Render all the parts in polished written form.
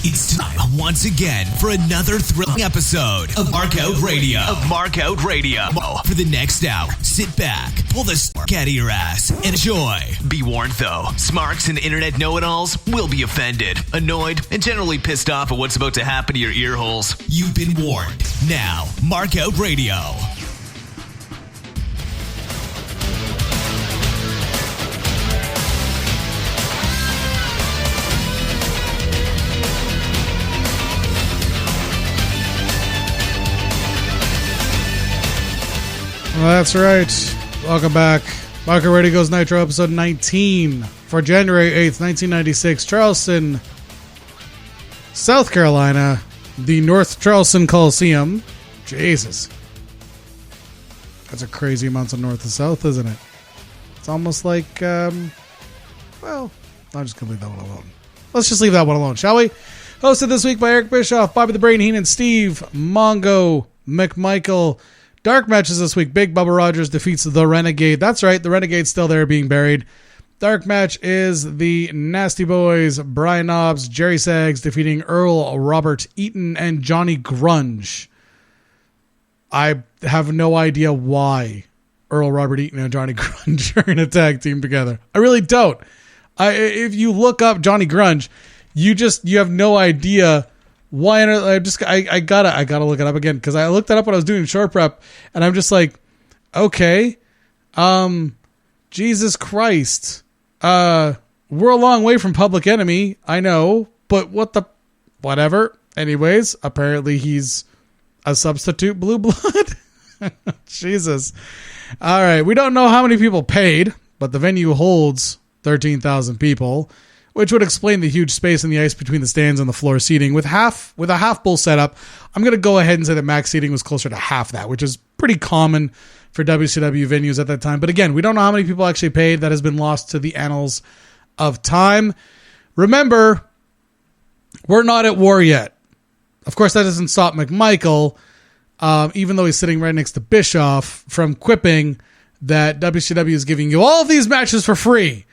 It's time once again for another thrilling episode of Markout Radio. For the next hour, sit back, pull the spark out of your ass, and enjoy. Be warned though, smarks and internet know-it-alls will be offended, annoyed, and generally pissed off at what's about to happen to your ear holes. You've been warned. Now, Markout Radio. Well, that's right. Welcome back. Markout Radio goes Nitro, episode 19 for January 8th, 1996. Charleston, South Carolina, the North Charleston Coliseum. Jesus. That's a crazy amount of north and south, isn't it? It's almost like, well, I'm just going to leave that one alone. Let's just leave that one alone, shall we? Hosted this week by Eric Bischoff, Bobby the Brain Heenan, Steve, Mongo, McMichael. Dark matches this week. Big Bubba Rogers defeats the Renegade. That's right, the Renegade's still there being buried. Dark match is the Nasty Boys, Brian Knobbs, Jerry Saggs defeating Earl, Robert Eaton, and Johnny Grunge. I have no idea why Earl, Robert Eaton, and Johnny Grunge are in a tag team together. I really don't. If you look up Johnny Grunge, you have no idea why. I gotta look it up again because I looked it up when I was doing short prep, and I'm just like, okay, Jesus Christ, we're a long way from Public Enemy, I know, but whatever. Anyways, apparently he's a substitute blue blood. Jesus. All right, we don't know how many people paid, but the venue holds 13,000 people. Which would explain the huge space in the ice between the stands and the floor seating. With a half bowl setup, I'm going to go ahead and say that max seating was closer to half that, which is pretty common for WCW venues at that time. But again, we don't know how many people actually paid. That has been lost to the annals of time. Remember, we're not at war yet. Of course, that doesn't stop McMichael, even though he's sitting right next to Bischoff, from quipping that WCW is giving you all of these matches for free.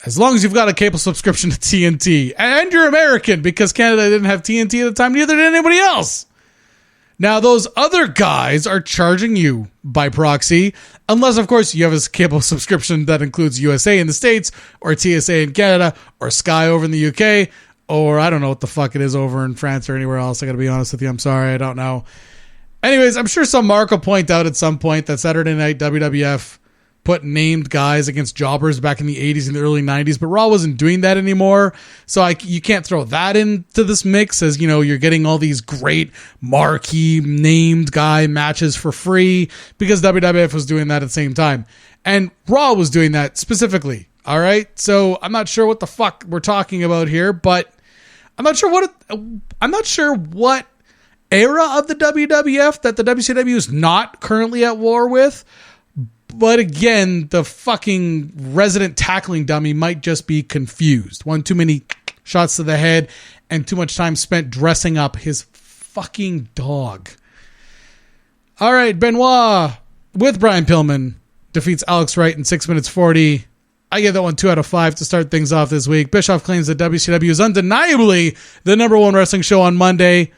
As long as you've got a cable subscription to TNT. And you're American, because Canada didn't have TNT at the time. Neither did anybody else. Now, those other guys are charging you by proxy. Unless, of course, you have a cable subscription that includes USA in the States, or TSA in Canada, or Sky over in the UK, or I don't know what the fuck it is over in France or anywhere else. I gotta be honest with you. I'm sorry. I don't know. Anyways, I'm sure some Mark will point out at some point that Saturday Night WWF put named guys against jobbers back in the 80s and the early 90s, but Raw wasn't doing that anymore. So you can't throw that into this mix as, you're getting all these great marquee named guy matches for free because WWF was doing that at the same time. And Raw was doing that specifically. All right. So I'm not sure what the fuck we're talking about here, but I'm not sure what era of the WWF that the WCW is not currently at war with. But again, the fucking resident tackling dummy might just be confused. One too many shots to the head and too much time spent dressing up his fucking dog. All right, Benoit with Brian Pillman defeats Alex Wright in 6 minutes 40. I give that one 2 out of 5 to start things off this week. Bischoff claims that WCW is undeniably the number one wrestling show on Monday,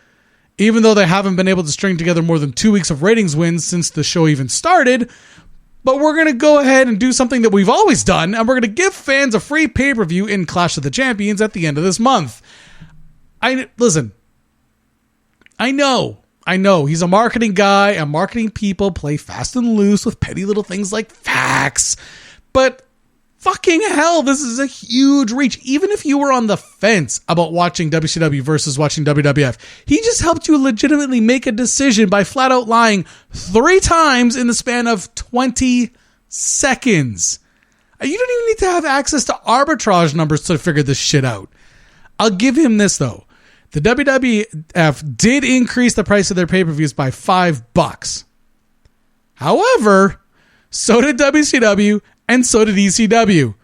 even though they haven't been able to string together more than 2 weeks of ratings wins since the show even started. But we're going to go ahead and do something that we've always done, and we're going to give fans a free pay-per-view in Clash of the Champions at the end of this month. Listen, I know he's a marketing guy, and marketing people play fast and loose with petty little things like facts, but fucking hell, this is a huge reach. Even if you were on the fence about watching WCW versus watching WWF, he just helped you legitimately make a decision by flat out lying 3 times in the span of 20 seconds. You don't even need to have access to arbitrage numbers to figure this shit out. I'll give him this though. The WWF did increase the price of their pay-per-views by $5. However, so did WCW and so did ECW.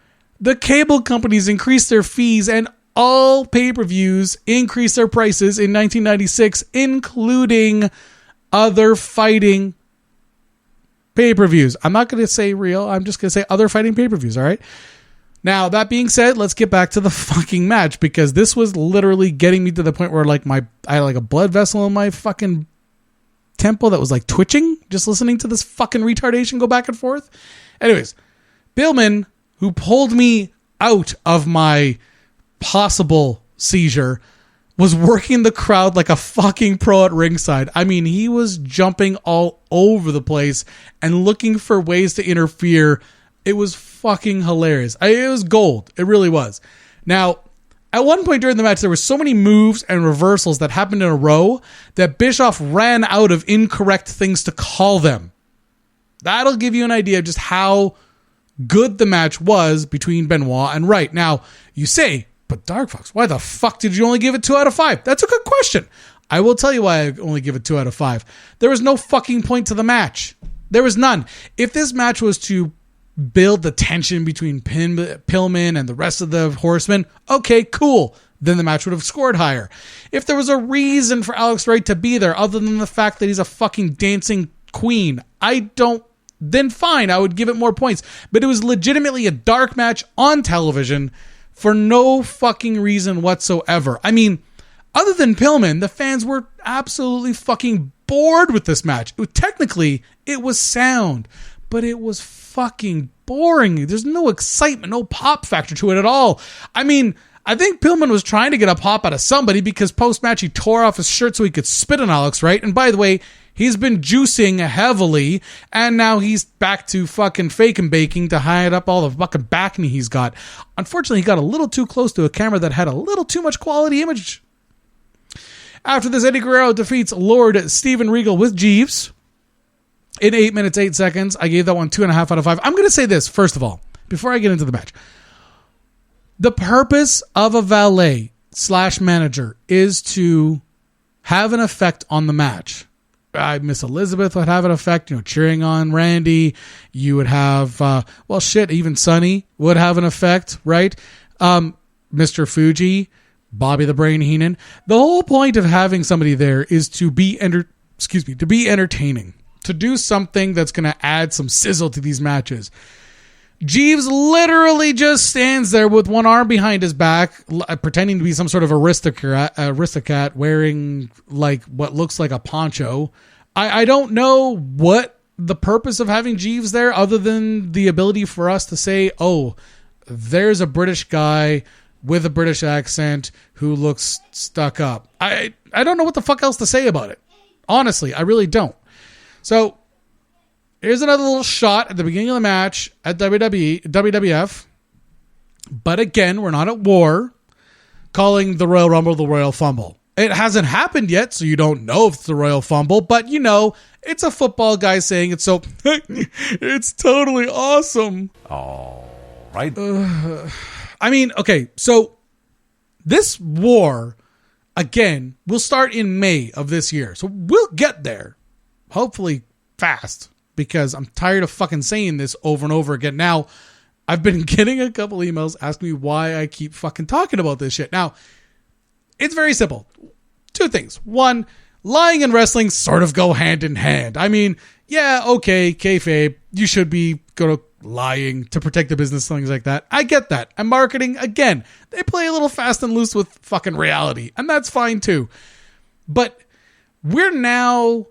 The cable companies increased their fees and all pay-per-views increased their prices in 1996, including other fighting pay-per-views. I'm not going to say real. I'm just going to say other fighting pay-per-views, all right? Now, that being said, let's get back to the fucking match, because this was literally getting me to the point where like I had like a blood vessel in my fucking temple that was like twitching just listening to this fucking retardation go back and forth. Anyways, Pillman, who pulled me out of my possible seizure, was working the crowd like a fucking pro at ringside. I mean, he was jumping all over the place and looking for ways to interfere. It was fucking hilarious. It was gold. It really was. Now, at one point during the match, there were so many moves and reversals that happened in a row that Bischoff ran out of incorrect things to call them. That'll give you an idea of just how good the match was between Benoit and Wright. Now, you say, but Dark Fox, why the fuck did you only give it 2 out of 5? That's a good question. I will tell you why I only give it 2 out of 5. There was no fucking point to the match. There was none. If this match was to build the tension between Pillman and the rest of the Horsemen, okay, cool. Then the match would have scored higher. If there was a reason for Alex Wright to be there other than the fact that he's a fucking dancing queen, then fine, I would give it more points. But it was legitimately a dark match on television for no fucking reason whatsoever. I mean, other than Pillman, the fans were absolutely fucking bored with this match. Technically, it was sound, but it was fucking boring. There's no excitement, no pop factor to it at all. I mean, I think Pillman was trying to get a pop out of somebody because post-match he tore off his shirt so he could spit on Alex Wright. And by the way, he's been juicing heavily, and now he's back to fucking fake and baking to hide up all the fucking back knee he's got. Unfortunately, he got a little too close to a camera that had a little too much quality image. After this, Eddie Guerrero defeats Lord Steven Regal with Jeeves in 8 minutes, 8 seconds. I gave that one 2.5 out of 5. I'm going to say this, first of all, before I get into the match. The purpose of a valet/manager is to have an effect on the match. Miss Elizabeth would have an effect, cheering on Randy. You would have, even Sonny would have an effect, right? Mr. Fuji, Bobby the Brain Heenan. The whole point of having somebody there is to be entertaining, to do something that's going to add some sizzle to these matches. Jeeves literally just stands there with one arm behind his back, pretending to be some sort of aristocrat wearing like what looks like a poncho. I don't know what the purpose of having Jeeves there other than the ability for us to say, oh, there's a British guy with a British accent who looks stuck up. I don't know what the fuck else to say about it. Honestly, I really don't. So here's another little shot at the beginning of the match at WWF. But again, we're not at war, calling the Royal Rumble the Royal Fumble. It hasn't happened yet, so you don't know if it's the Royal Fumble, but it's a football guy saying it, so it's totally awesome. All right. Okay, so this war, again, will start in May of this year. So we'll get there, hopefully fast, because I'm tired of fucking saying this over and over again. Now, I've been getting a couple emails asking me why I keep fucking talking about this shit. Now, it's very simple. 2 things. 1, lying and wrestling sort of go hand in hand. I mean, yeah, okay, kayfabe, you should be lying to protect the business, things like that. I get that. And marketing, again, they play a little fast and loose with fucking reality, and that's fine too. But we're now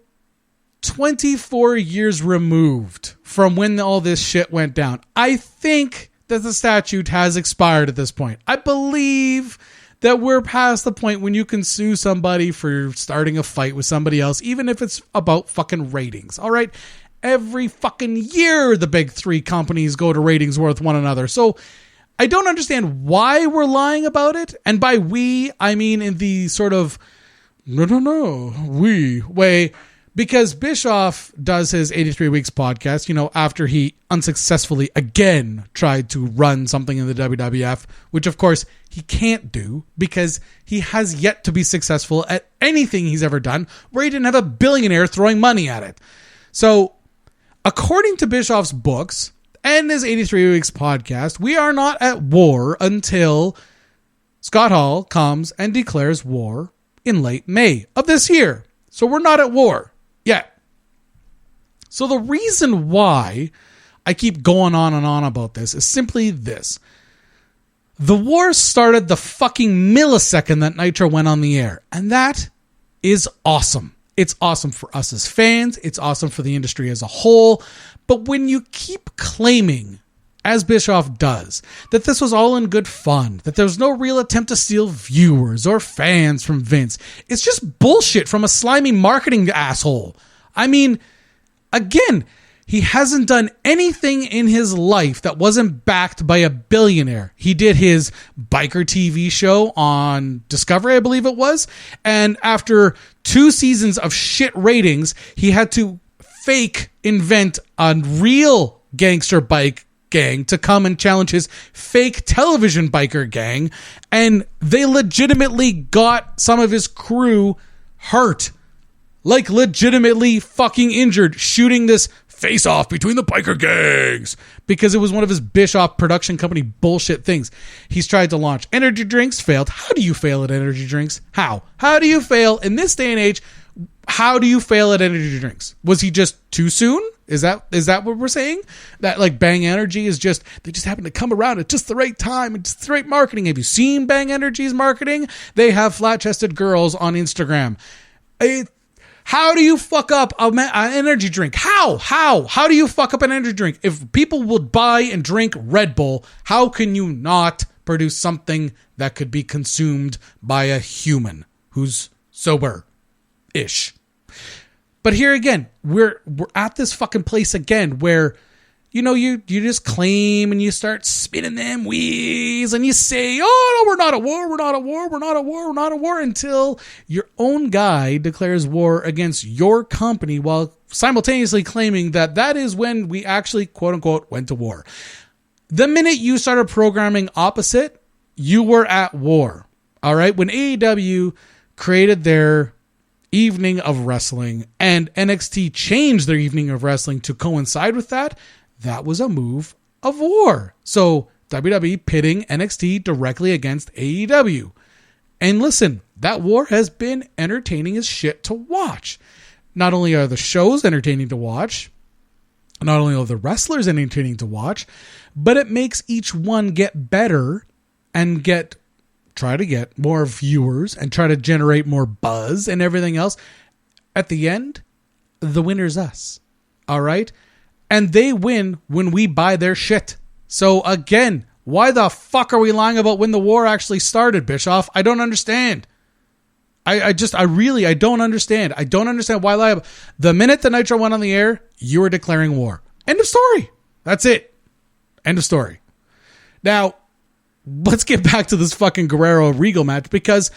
24 years removed from when all this shit went down. I think that the statute has expired at this point. I believe that we're past the point when you can sue somebody for starting a fight with somebody else, even if it's about fucking ratings. All right. Every fucking year, the big 3 companies go to ratings war with one another. So I don't understand why we're lying about it. And by we, I mean in the sort of, we way, because Bischoff does his 83 Weeks podcast, after he unsuccessfully again tried to run something in the WWF, which of course he can't do because he has yet to be successful at anything he's ever done where he didn't have a billionaire throwing money at it. So according to Bischoff's books and his 83 Weeks podcast, we are not at war until Scott Hall comes and declares war in late May of this year. So we're not at war yet. So the reason why I keep going on and on about this is simply this. The war started the fucking millisecond that Nitro went on the air. And that is awesome. It's awesome for us as fans. It's awesome for the industry as a whole. But when you keep claiming, as Bischoff does, that this was all in good fun, that there was no real attempt to steal viewers or fans from Vince, it's just bullshit from a slimy marketing asshole. I mean, again, he hasn't done anything in his life that wasn't backed by a billionaire. He did his biker TV show on Discovery, I believe it was. And after 2 seasons of shit ratings, he had to fake invent a real gangster bike gang to come and challenge his fake television biker gang. And they legitimately got some of his crew hurt. Like legitimately fucking injured, shooting this face-off between the biker gangs because it was one of his Bischoff production company bullshit things. He's tried to launch energy drinks, failed. How do you fail at energy drinks? How do you fail in this day and age? How do you fail at energy drinks? Was he just too soon? Is that what we're saying? That like Bang Energy is just, they just happen to come around at just the right time and just the right marketing. Have you seen Bang Energy's marketing? They have flat-chested girls on Instagram. How do you fuck up an energy drink? How do you fuck up an energy drink? If people would buy and drink Red Bull, how can you not produce something that could be consumed by a human who's sober-ish? But here again, we're at this fucking place again where, you know, you just claim and you start spinning them wheels and you say, oh, no, we're not at war until your own guy declares war against your company while simultaneously claiming that is when we actually, quote unquote, went to war. The minute you started programming opposite, you were at war. All right. When AEW created their evening of wrestling and NXT changed their evening of wrestling to coincide with that, that was a move of war. So WWE pitting NXT directly against AEW. And listen, that war has been entertaining as shit to watch. Not only are the shows entertaining to watch, not only are the wrestlers entertaining to watch, but it makes each one get better and try to get more viewers and try to generate more buzz and everything else. At the end, the winner's us. All right? And they win when we buy their shit. So again, why the fuck are we lying about when the war actually started, Bischoff? I don't understand. I really don't understand. I don't understand why lie about. The minute the Nitro went on the air, you were declaring war. End of story. That's it. End of story. Now, let's get back to this fucking Guerrero Regal match because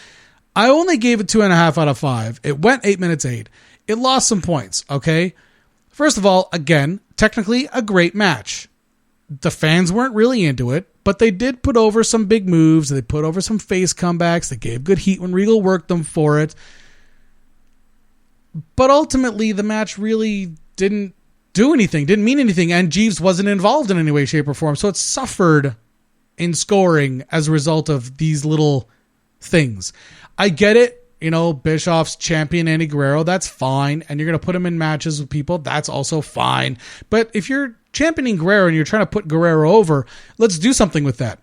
I only gave it 2.5 out of 5. It went 8 minutes 8. It lost some points, okay? First of all, again, technically a great match. The fans weren't really into it, but they did put over some big moves. They put over some face comebacks. They gave good heat when Regal worked them for it. But ultimately, the match really didn't do anything, didn't mean anything, and Jeeves wasn't involved in any way, shape, or form. So it suffered in scoring as a result of these little things. I get it. You know, Bischoff's champion Andy Guerrero, that's fine. And you're going to put him in matches with people, that's also fine. But if you're championing Guerrero and you're trying to put Guerrero over, let's do something with that.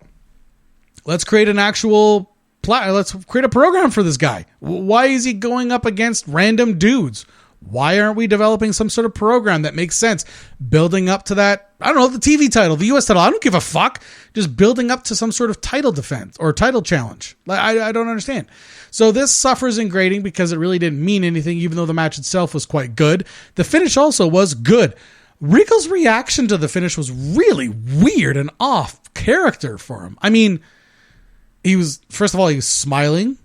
Let's create an actual let's create a program for this guy. Why is he going up against random dudes? Why aren't we developing some sort of program that makes sense? Building up to that, I don't know, the TV title, the US title, I don't give a fuck. Just building up to some sort of title defense or title challenge. I don't understand. So this suffers in grading because it really didn't mean anything, even though the match itself was quite good. The finish also was good. Regal's reaction to the finish was really weird and off character for him. I mean, first of all, he was smiling.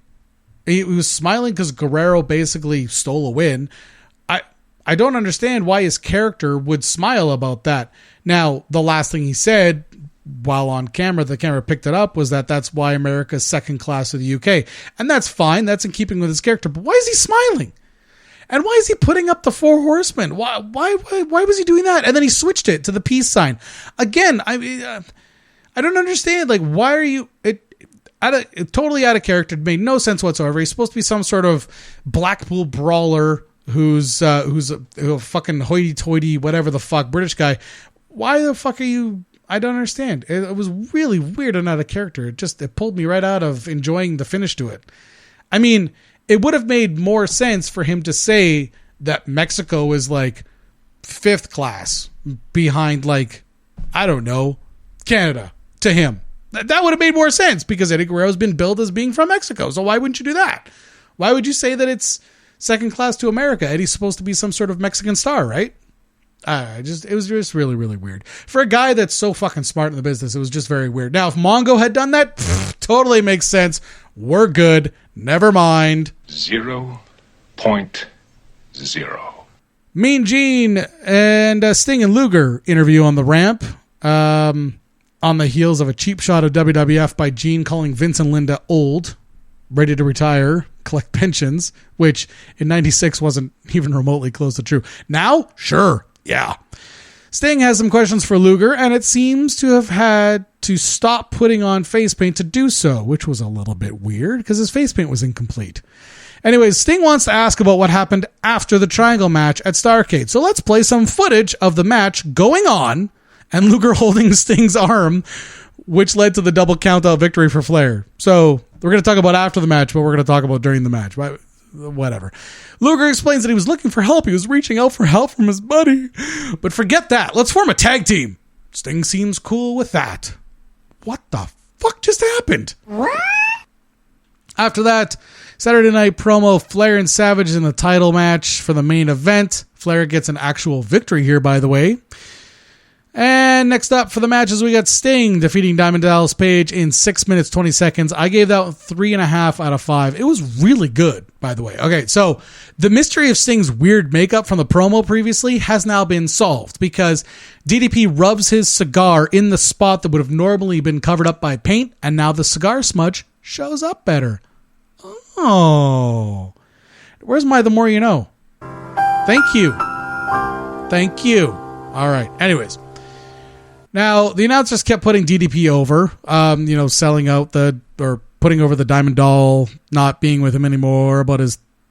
He was smiling because Guerrero basically stole a win. I don't understand why his character would smile about that. Now, the last thing he said while on camera, the camera picked it up, was that's why America's second class of the UK. And that's fine. That's in keeping with his character. But why is he smiling? And why is he putting up the 4 horsemen? Why was he doing that? And then he switched it to the peace sign. Again, I don't understand. Like, why are you... totally out of character. It made no sense whatsoever. He's supposed to be some sort of Blackpool brawler who's a fucking hoity-toity, whatever the fuck, British guy. Why the fuck are you I don't understand. It was really weird and out of character. It pulled me right out of enjoying the finish to it. I mean, it would have made more sense for him to say that Mexico is like fifth class behind, like, I don't know, Canada to him. That would have made more sense because Eddie Guerrero's been billed as being from Mexico. So why wouldn't you do that? Why would you say that it's second class to America? Eddie's supposed to be some sort of Mexican star, right? It was just really, really weird. For a guy that's so fucking smart in the business, it was just very weird. Now, if Mongo had done that, totally makes sense. We're good. Never mind. 0.0. Mean Gene and Sting and Luger interview on the ramp. On the heels of a cheap shot of WWF by Gene calling Vince and Linda old, ready to retire, collect pensions, which in 96 wasn't even remotely close to true. Now, sure. Yeah. Sting has some questions for Luger, and it seems to have had to stop putting on face paint to do so, which was a little bit weird because his face paint was incomplete. Anyways, Sting wants to ask about what happened after the Triangle match at Starrcade. So let's play some footage of the match going on and Luger holding Sting's arm, which led to the double countout victory for Flair. So we're going to talk about after the match, but we're going to talk about during the match. Whatever. Luger explains that he was looking for help. He was reaching out for help from his buddy. But forget that. Let's form a tag team. Sting seems cool with that. What the fuck just happened? After that, Saturday Night promo, Flair and Savage in the title match for the main event. Flair gets an actual victory here, by the way. And next up for the matches, we got Sting defeating Diamond Dallas Page in 6 minutes, 20 seconds. I gave that 3.5 out of 5. It was really good, by the way. Okay, so the mystery of Sting's weird makeup from the promo previously has now been solved because DDP rubs his cigar in the spot that would have normally been covered up by paint, and now the cigar smudge shows up better. Oh. Where's my The More You Know? Thank you. Thank you. All right. Anyways. Now, the announcers kept putting DDP over, selling out or putting over the Diamond Doll, not being with him anymore, but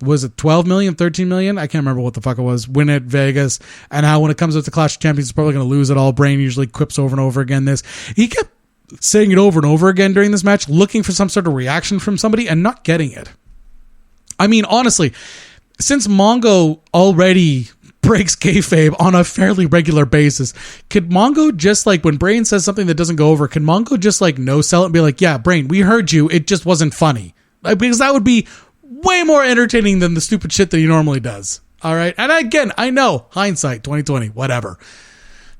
was it 12 million, 13 million? I can't remember what the fuck it was. Win at Vegas, and how when it comes to Clash of Champions, he's probably going to lose it all. Brain usually quips over and over again this. He kept saying it over and over again during this match, looking for some sort of reaction from somebody and not getting it. I mean, honestly, since Mongo already breaks kayfabe on a fairly regular basis, could Mongo just like when Brain says something that doesn't go over, can Mongo just like no sell it and be like, yeah, Brain, we heard you, it just wasn't funny? Like, because that would be way more entertaining than the stupid shit that he normally does. All right. And again, I know hindsight 2020, whatever.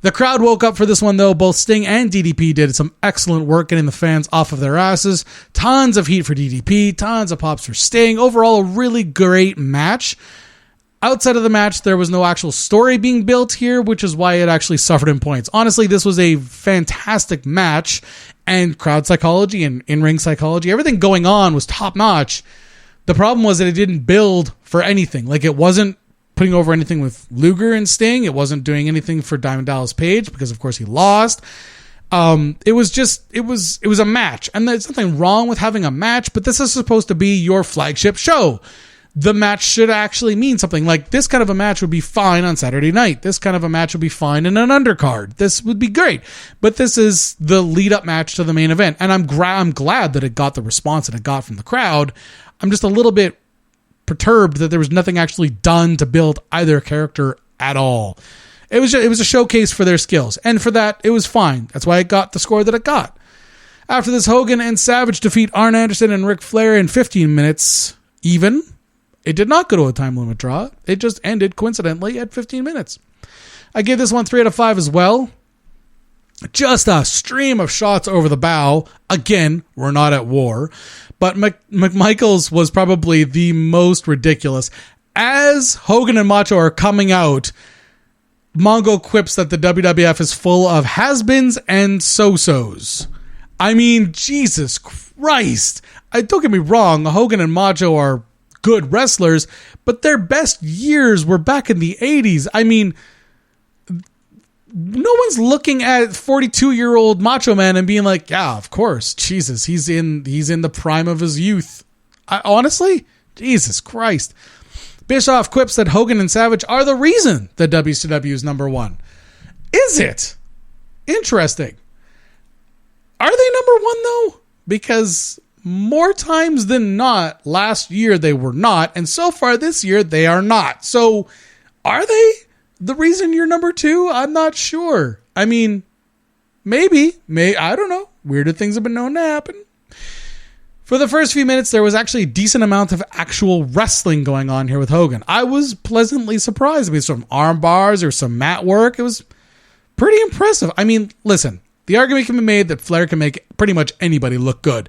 The crowd woke up for this one though. Both Sting and DDP did some excellent work getting the fans off of their asses. Tons of heat for DDP, tons of pops for Sting. Overall, a really great match. Outside of the match, there was no actual story being built here, which is why it actually suffered in points. Honestly, this was a fantastic match, and crowd psychology and in-ring psychology, everything going on was top-notch. The problem was that it didn't build for anything. Like, it wasn't putting over anything with Luger and Sting. It wasn't doing anything for Diamond Dallas Page, because, of course, he lost. It was a match, and there's nothing wrong with having a match, but this is supposed to be your flagship show. The match should actually mean something. Like, this kind of a match would be fine on Saturday night. This kind of a match would be fine in an undercard. This would be great. But this is the lead-up match to the main event. And I'm glad that it got the response that it got from the crowd. I'm just a little bit perturbed that there was nothing actually done to build either character at all. It was a showcase for their skills. And for that, it was fine. That's why it got the score that it got. After this, Hogan and Savage defeat Arn Anderson and Ric Flair in 15 minutes even. It did not go to a time limit draw. It just ended coincidentally at 15 minutes. I gave this one 3 out of 5 as well. Just a stream of shots over the bow. Again, we're not at war. But McMichaels was probably the most ridiculous. As Hogan and Macho are coming out, Mongo quips that the WWF is full of has-beens and so-sos. I mean, Jesus Christ. Don't get me wrong, Hogan and Macho are good wrestlers, but their best years were back in the 80s. I mean, no one's looking at 42-year-old Macho Man and being like, yeah, of course, Jesus, he's in the prime of his youth. Honestly, Jesus Christ. Bischoff quips that Hogan and Savage are the reason that WCW is number one. Is it? Interesting. Are they number one, though? Because more times than not, last year they were not, and so far this year they are not. So, are they the reason you're number two? I'm not sure. I mean, maybe. I don't know. Weirder things have been known to happen. For the first few minutes, there was actually a decent amount of actual wrestling going on here with Hogan. I was pleasantly surprised. I mean, some arm bars or some mat work. It was pretty impressive. I mean, listen, the argument can be made that Flair can make pretty much anybody look good.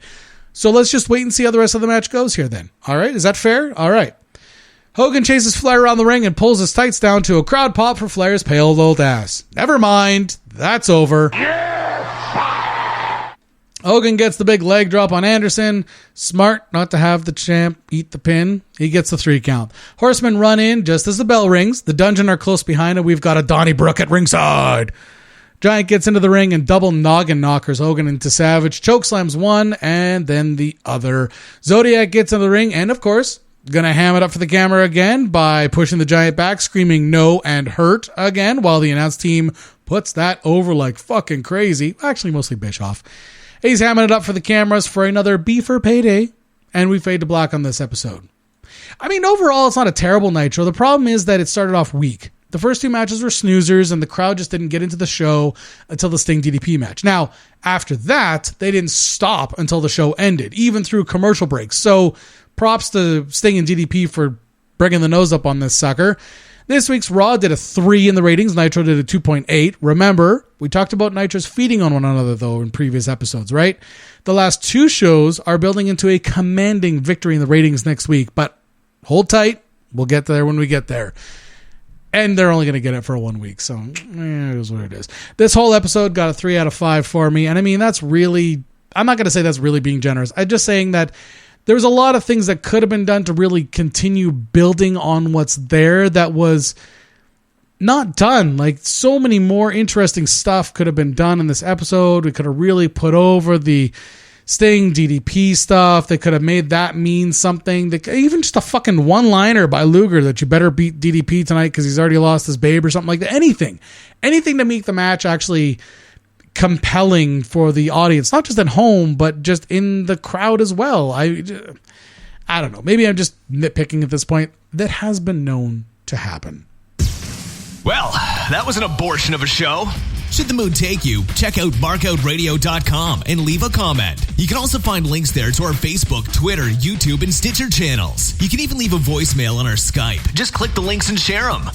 So let's just wait and see how the rest of the match goes here then. All right, is that fair? All right. Hogan chases Flair around the ring and pulls his tights down to a crowd pop for Flair's pale old ass. Never mind, that's over. Hogan gets the big leg drop on Anderson. Smart not to have the champ eat the pin. He gets the 3 count. Horsemen run in just as the bell rings. The Dungeon are close behind, and we've got a Donnybrook at ringside. Giant gets into the ring and double noggin knockers Hogan into Savage. Chokeslams one and then the other. Zodiac gets into the ring and, of course, gonna ham it up for the camera again by pushing the Giant back, screaming no and hurt again, while the announce team puts that over like fucking crazy. Actually, mostly Bischoff. He's hamming it up for the cameras for another beefer payday, and we fade to black on this episode. I mean, overall, it's not a terrible Nitro. The problem is that it started off weak. The first 2 matches were snoozers, and the crowd just didn't get into the show until the Sting DDP match. Now, after that, they didn't stop until the show ended, even through commercial breaks. So, props to Sting and DDP for bringing the nose up on this sucker. This week's Raw did a 3 in the ratings. Nitro did a 2.8. Remember, we talked about Nitros feeding on one another, though, in previous episodes, right? The last 2 shows are building into a commanding victory in the ratings next week, but hold tight. We'll get there when we get there. And they're only going to get it for 1 week, so it is what it is. This whole episode got a 3 out of 5 for me, and I mean, that's really... I'm not going to say that's really being generous. I'm just saying that there's a lot of things that could have been done to really continue building on what's there that was not done. Like, so many more interesting stuff could have been done in this episode. We could have really put over the Sting DDP stuff. They could have made that mean something. Even just a fucking one-liner by Luger that you better beat DDP tonight because he's already lost his babe or something like that. Anything to make the match actually compelling for the audience, not just at home, but just in the crowd as well. I don't know. Maybe I'm just nitpicking at this point. That has been known to happen. Well, that was an abortion of a show. Should the mood take you, check out markoutradio.com and leave a comment. You can also find links there to our Facebook, Twitter, YouTube, and Stitcher channels. You can even leave a voicemail on our Skype. Just click the links and share them.